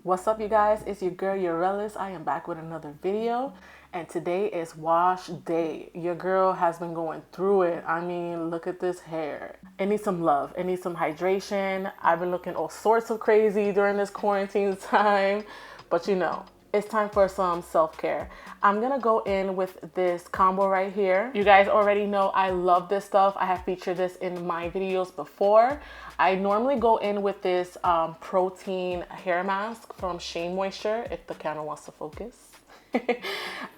What's up, you guys? It's your girl Urellis. I am back with another video, and today is wash day. Your girl has been going through it. I mean, look at this hair. It needs some love. It needs some hydration. I've been looking all sorts of crazy during this quarantine time, but you know, it's time for some self-care. I'm gonna go in with this combo right here. You guys already know I love this stuff. I have featured this in my videos before. I normally go in with this protein hair mask from Shea Moisture, if the camera wants to focus.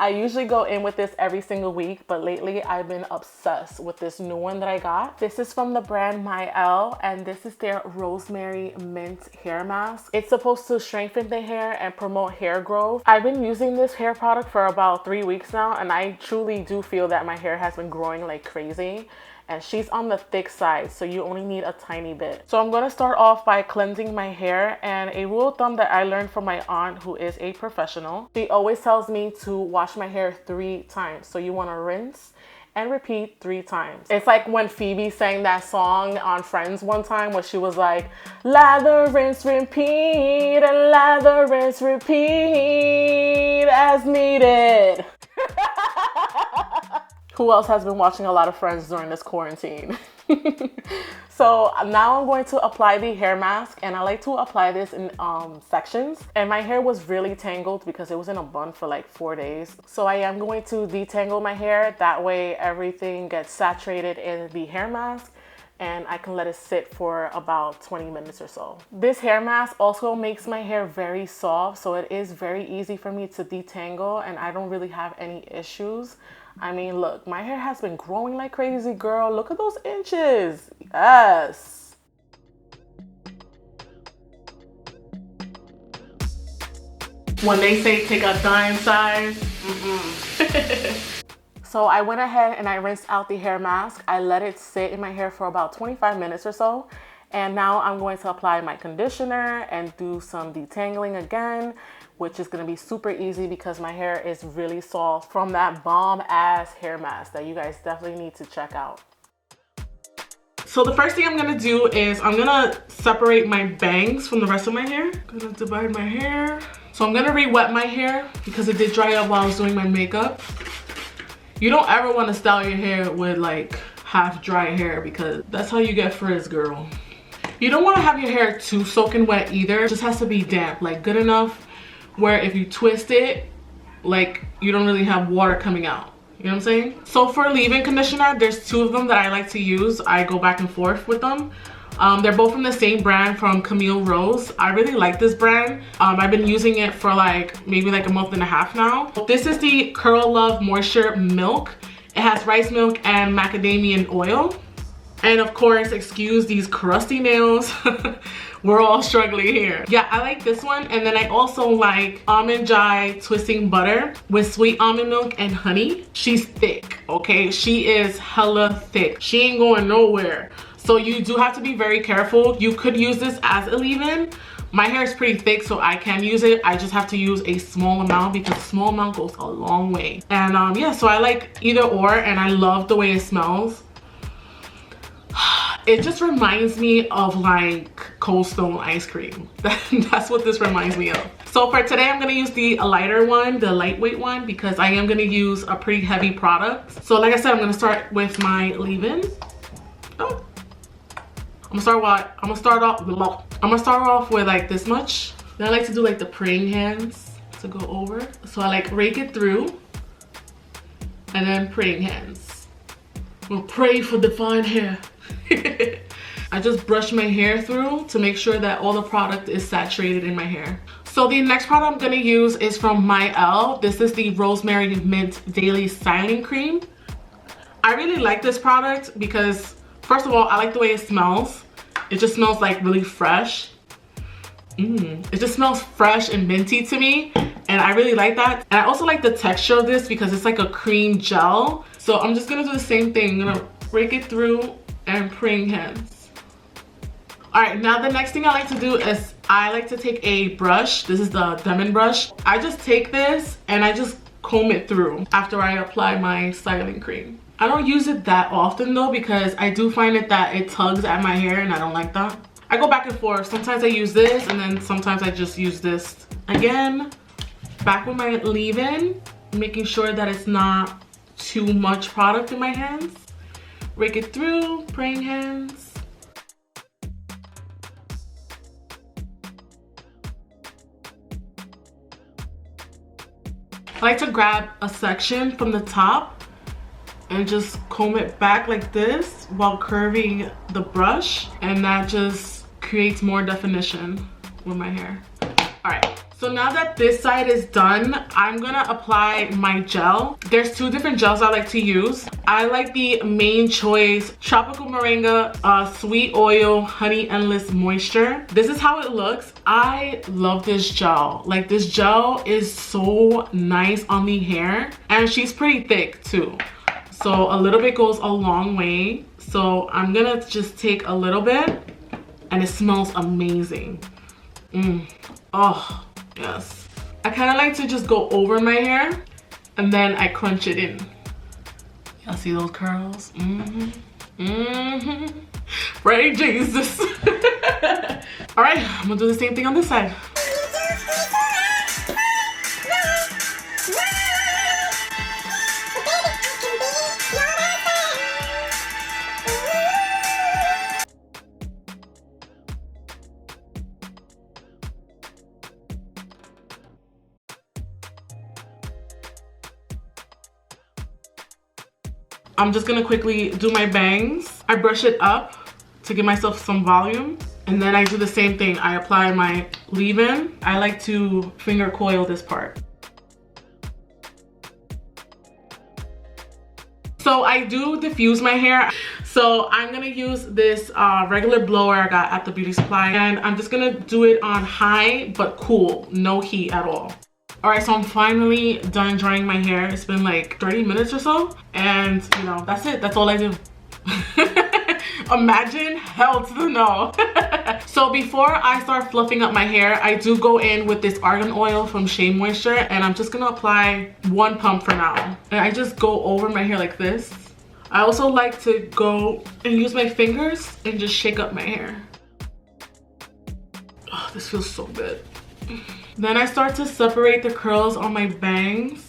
I usually go in with this every single week, but lately I've been obsessed with this new one that I got. This is from the brand Mielle, and this is their Rosemary Mint hair mask. It's supposed to strengthen the hair and promote hair growth. I've been using this hair product for about 3 weeks now, and I truly do feel that my hair has been growing like crazy. And she's on the thick side, so you only need a tiny bit. So I'm gonna start off by cleansing my hair, and a rule of thumb that I learned from my aunt, who is a professional. She always tells me to wash my hair 3 times. So you wanna rinse and repeat 3 times. It's like when Phoebe sang that song on Friends one time where she was like, lather, rinse, repeat, and lather, rinse, repeat as needed. Who else has been watching a lot of Friends during this quarantine? So now I'm going to apply the hair mask, and I like to apply this in sections. And my hair was really tangled because it was in a bun for like 4 days. So I am going to detangle my hair. That way everything gets saturated in the hair mask, and I can let it sit for about 20 minutes or so. This hair mask also makes my hair very soft, so it is very easy for me to detangle, and I don't really have any issues. I mean, look, my hair has been growing like crazy, girl. Look at those inches. Yes. When they say take a dime size, So I went ahead and I rinsed out the hair mask. I let it sit in my hair for about 25 minutes or so. And now I'm going to apply my conditioner and do some detangling again, which is gonna be super easy because my hair is really soft from that bomb ass hair mask that you guys definitely need to check out. So the first thing I'm gonna do is I'm gonna separate my bangs from the rest of my hair. I'm gonna divide my hair. So I'm gonna re-wet my hair because it did dry up while I was doing my makeup. You don't ever wanna style your hair with like half dry hair because that's how you get frizz, girl. You don't wanna have your hair too soaking wet either. It just has to be damp, like good enough where if you twist it, like you don't really have water coming out. You know what I'm saying? So for leave-in conditioner, there's 2 of them that I like to use. I go back and forth with them. They're both from the same brand, from Camille Rose. I really like this brand. I've been using it for like maybe like a month and a half now. This is the Curl Love Moisture Milk. It has rice milk and macadamia oil. And of course, excuse these crusty nails. We're all struggling here. Yeah, I like this one. And then I also like Almond Joy Twisting Butter with sweet almond milk and honey. She's thick, okay? She is hella thick. She ain't going nowhere. So you do have to be very careful. You could use this as a leave-in. My hair is pretty thick, so I can use it. I just have to use a small amount because a small amount goes a long way. And yeah, so I like either or, and I love the way it smells. It just reminds me of like Cold Stone ice cream. That's what this reminds me of. So for today, I'm gonna use the lighter one, the lightweight one, because I am gonna use a pretty heavy product. So like I said, I'm gonna start with my leave-in. Oh. I'm gonna start off with like this much. Then I like to do like the praying hands to go over. So I like rake it through and then praying hands. We'll pray for divine hair. I just brush my hair through to make sure that all the product is saturated in my hair. So the next product I'm gonna use is from Mielle. This is the Rosemary Mint Daily Styling Cream. I really like this product because, first of all, I like the way it smells. It just smells like really fresh. It just smells fresh and minty to me, and I really like that. And I also like the texture of this because it's like a cream gel. So I'm just gonna do the same thing. I'm gonna rake it through and praying hands. All right, now the next thing I like to do is I like to take a brush. This is the Lemon brush. I just take this and I just comb it through after I apply my styling cream. I don't use it that often though because I do find it that it tugs at my hair and I don't like that. I go back and forth. Sometimes I use this and then sometimes I just use this. Again, back with my leave-in, making sure that it's not too much product in my hands. Rake it through, praying hands. I like to grab a section from the top and just comb it back like this while curving the brush, and that just creates more definition with my hair. All right, so now that this side is done, I'm gonna apply my gel. There's two different gels I like to use. I like the Main Choice Tropical Moringa Sweet Oil Honey Endless Moisture. This is how it looks. I love this gel. Like, this gel is so nice on the hair, and she's pretty thick too. So a little bit goes a long way. So I'm gonna just take a little bit, and it smells amazing. Oh, yes. I kind of like to just go over my hair and then I crunch it in. Y'all see those curls? Right, Jesus. All right, I'm gonna do the same thing on this side. I'm just gonna quickly do my bangs. I brush it up to give myself some volume. And then I do the same thing. I apply my leave-in. I like to finger coil this part. So I do diffuse my hair. So I'm gonna use this regular blower I got at the beauty supply. And I'm just gonna do it on high, but cool, no heat at all. All right, so I'm finally done drying my hair. It's been like 30 minutes or so. And you know, that's it, that's all I do. Imagine, hell to the no. So before I start fluffing up my hair, I do go in with this Argan oil from Shea Moisture, and I'm just gonna apply one pump for now. And I just go over my hair like this. I also like to go and use my fingers and just shake up my hair. Oh, this feels so good. Then I start to separate the curls on my bangs.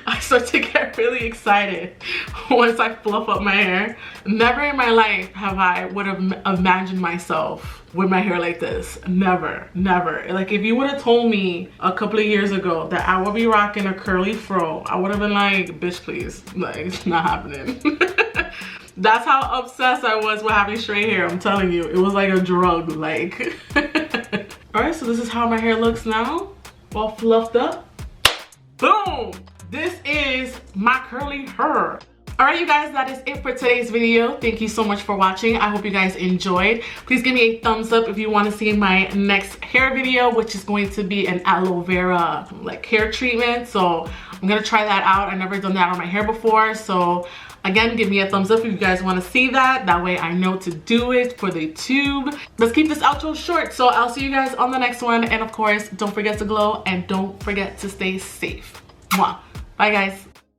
I start to get really excited once I fluff up my hair. Never in my life would have imagined myself with my hair like this. Never, never. Like, if you would have told me a couple of years ago that I would be rocking a curly fro, I would have been like, bitch, please. Like, it's not happening. That's how obsessed I was with having straight hair. I'm telling you, it was like a drug. Like, all right, so this is how my hair looks now, all fluffed up. Boom! This is my curly hair. All right, you guys, that is it for today's video. Thank you so much for watching. I hope you guys enjoyed. Please give me a thumbs up if you want to see my next hair video, which is going to be an aloe vera like hair treatment. So I'm gonna try that out. I've never done that on my hair before. So again, give me a thumbs up if you guys want to see that. That way I know to do it for the tube. Let's keep this outro short. So I'll see you guys on the next one. And of course, don't forget to glow and don't forget to stay safe. Mwah. Bye, guys.